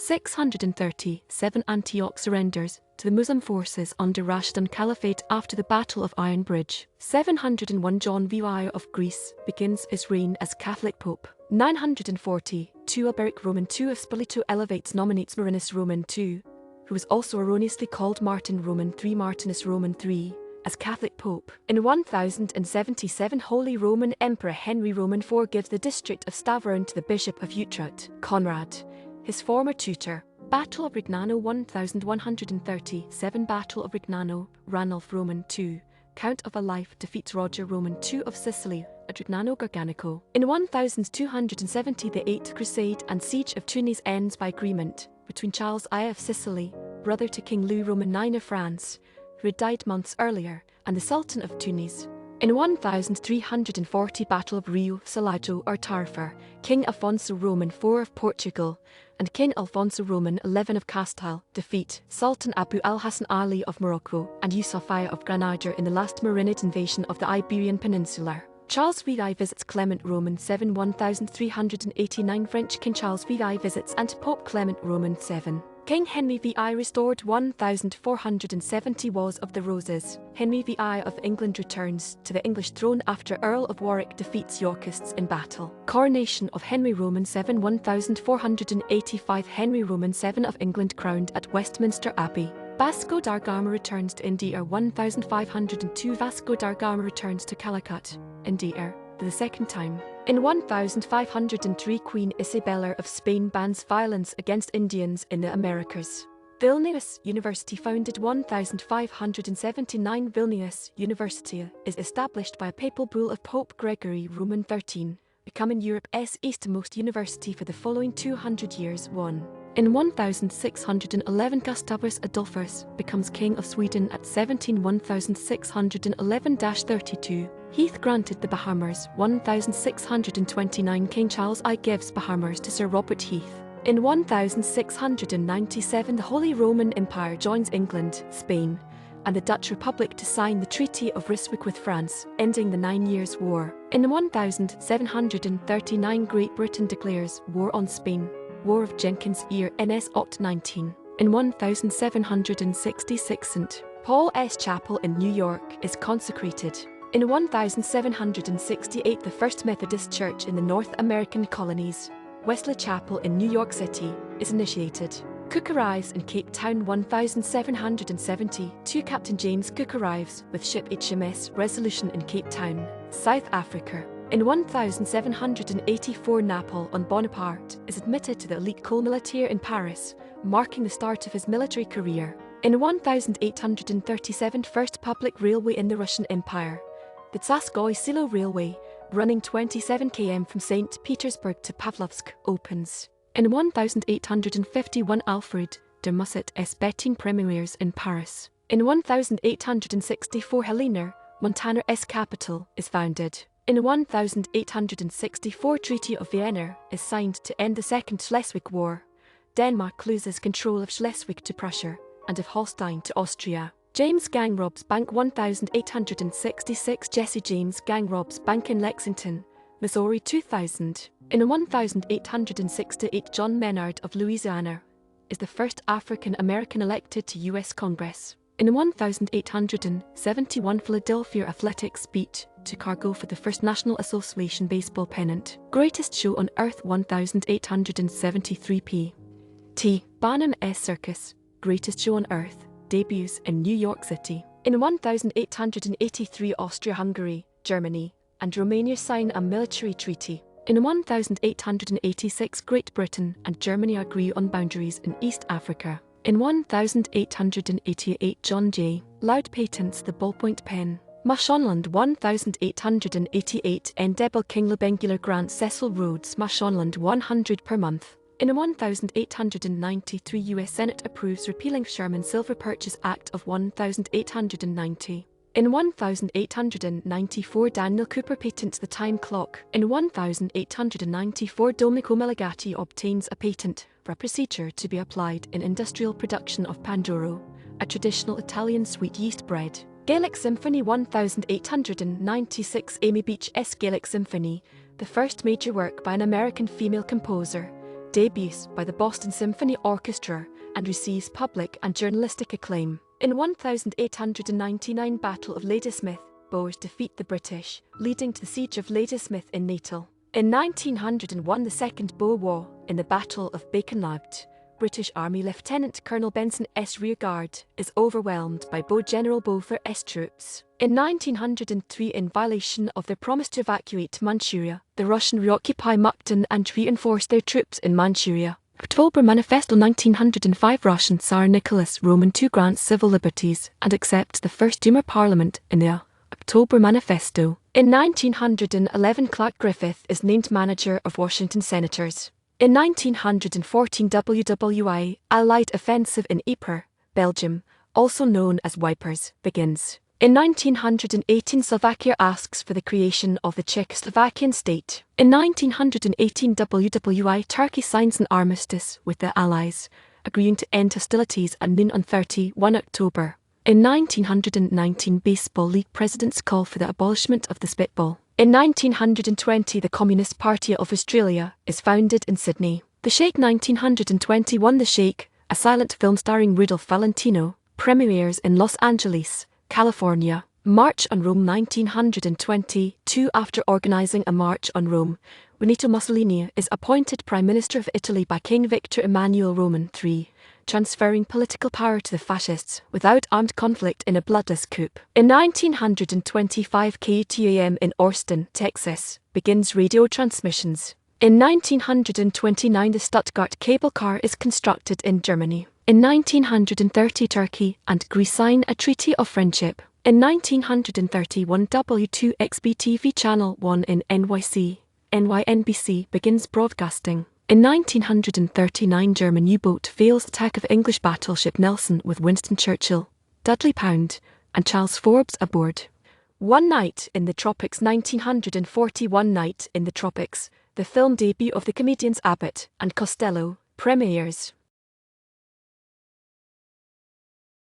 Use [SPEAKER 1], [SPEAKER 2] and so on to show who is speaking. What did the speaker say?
[SPEAKER 1] 637 Antioch surrenders to the Muslim forces under Rashidun Caliphate after the Battle of Iron Bridge. 701 John VI of Greece begins his reign as Catholic Pope. 942 Alberic II of Spoleto nominates Marinus II, who was also erroneously called Martinus III, as Catholic Pope. In 1077 Holy Roman Emperor Henry IV gives the district of Stavern to the Bishop of Utrecht, Conrad, his former tutor. Battle of Rignano 1137 Battle of Rignano, Ranulf II, Count of a Life defeats Roger II of Sicily at Rignano Garganico. In 1270 the Eighth Crusade and Siege of Tunis ends by agreement between Charles I of Sicily, brother to King Louis Roman IX of France, who had died months earlier, and the Sultan of Tunis. In 1340 Battle of Rio Salado or Tarfur, King Afonso IV of Portugal and King Alfonso XI of Castile defeat Sultan Abu al-Hassan Ali of Morocco and Yusufia of Granada in the last Marinid invasion of the Iberian Peninsula. Charles VI visits Clement VII 1389 French King Charles VI visits and Pope Clement VII. King Henry VI restored 1470 Wars of the Roses. Henry VI of England returns to the English throne after Earl of Warwick defeats Yorkists in battle. Coronation of Henry VII 1485 Henry VII of England crowned at Westminster Abbey. Vasco da Gama returns to India 1502 Vasco da Gama returns to Calicut, India, for the second time. In 1503 Queen Isabella of Spain bans violence against Indians in the Americas. Vilnius University founded 1579 Vilnius University is established by a papal bull of Pope Gregory XIII, becoming Europe's easternmost university for the following 200 years. In 1611 Gustavus Adolphus becomes King of Sweden at 1611-32. Heath granted the Bahamas 1629 King Charles I gives Bahamas to Sir Robert Heath. In 1697 the Holy Roman Empire joins England, Spain, and the Dutch Republic to sign the Treaty of Ryswick with France, ending the 9 Years' War. In 1739 Great Britain declares war on Spain. War of Jenkins Ear NS Oct 19. In 1766 St. Paul's Chapel in New York is consecrated. In 1768 the First Methodist Church in the North American colonies, Wesley Chapel in New York City, is initiated. Cook arrives in Cape Town 1772 Captain James Cook arrives with ship HMS Resolution in Cape Town, South Africa. In 1784 Napoléon Bonaparte is admitted to the elite École Militaire in Paris, marking the start of his military career. In 1837 First public railway in the Russian Empire, the Tsarskoye Selo Railway, running 27 km from Saint Petersburg to Pavlovsk, opens. In 1851 Alfred de Musset's betting premieres in Paris. In 1864 Helena, Montana's capital, is founded. In 1864 Treaty of Vienna is signed to end the Second Schleswig War. Denmark loses control of Schleswig to Prussia and of Holstein to Austria. James gang robs bank 1866 Jesse James gang robs bank in Lexington, Missouri 2000. In 1868 John Menard of Louisiana is the first African American elected to U.S. Congress. In 1871 Philadelphia Athletics beat Chicago for the first National Association baseball pennant. Greatest Show on Earth 1873 P.T. Barnum's Circus, Greatest Show on Earth, debuts in New York City. In 1883 Austria-Hungary, Germany, and Romania sign a military treaty. In 1886 Great Britain and Germany agree on boundaries in East Africa. In 1888 John J. Loud patents the ballpoint pen. Mashonaland 1888 Endebel King Lebengular grants Cecil Rhodes Mashonaland 100 per month. In 1893 U.S. Senate approves repealing Sherman Silver Purchase Act of 1890. In 1894 Daniel Cooper patents the time clock. In 1894 Domenico Melegatti obtains a patent for a procedure to be applied in industrial production of Pandoro, a traditional Italian sweet yeast bread. Gaelic Symphony 1896 Amy Beach's Gaelic Symphony, the first major work by an American female composer, debuts by the Boston Symphony Orchestra, and receives public and journalistic acclaim. In 1899 Battle of Ladysmith, Boers defeat the British, leading to the Siege of Ladysmith in Natal. In 1901 the Second Boer War, in the Battle of Bakenlaagte, British Army Lieutenant Colonel Benson S. Rearguard is overwhelmed by Boer General Botha S. troops. In 1903, in violation of their promise to evacuate Manchuria, the Russian reoccupy Mukden and reinforce their troops in Manchuria. October Manifesto 1905 Russian Tsar Nicholas Roman II grants civil liberties and accepts the First Duma Parliament in the October Manifesto. In 1911 Clark Griffith is named manager of Washington Senators. In 1914 WWI Allied offensive in Ypres, Belgium, also known as Wipers, begins. In 1918 Slovakia asks for the creation of the Czechoslovakian state. In 1918 WWI Turkey signs an armistice with the Allies, agreeing to end hostilities at noon on 31 October. In 1919 Baseball League presidents call for the abolishment of the spitball. In 1920 the Communist Party of Australia is founded in Sydney. The Sheikh 1921 The Sheikh, a silent film starring Rudolph Valentino, premieres in Los Angeles, California. March on Rome 1922 After organising a march on Rome, Benito Mussolini is appointed Prime Minister of Italy by King Victor Emmanuel Roman III, transferring political power to the fascists without armed conflict in a bloodless coup. In 1925 KUTAM in Austin, Texas, begins radio transmissions. In 1929 the Stuttgart cable car is constructed in Germany. In 1930 Turkey and Greece sign a treaty of friendship. In 1931 W2XB-TV Channel 1 in NYC begins broadcasting. In 1939 German U-boat fails attack of English battleship Nelson with Winston Churchill, Dudley Pound, and Charles Forbes aboard. One Night in the Tropics 1941 Night in the Tropics, the film debut of the comedians Abbott and Costello, premieres.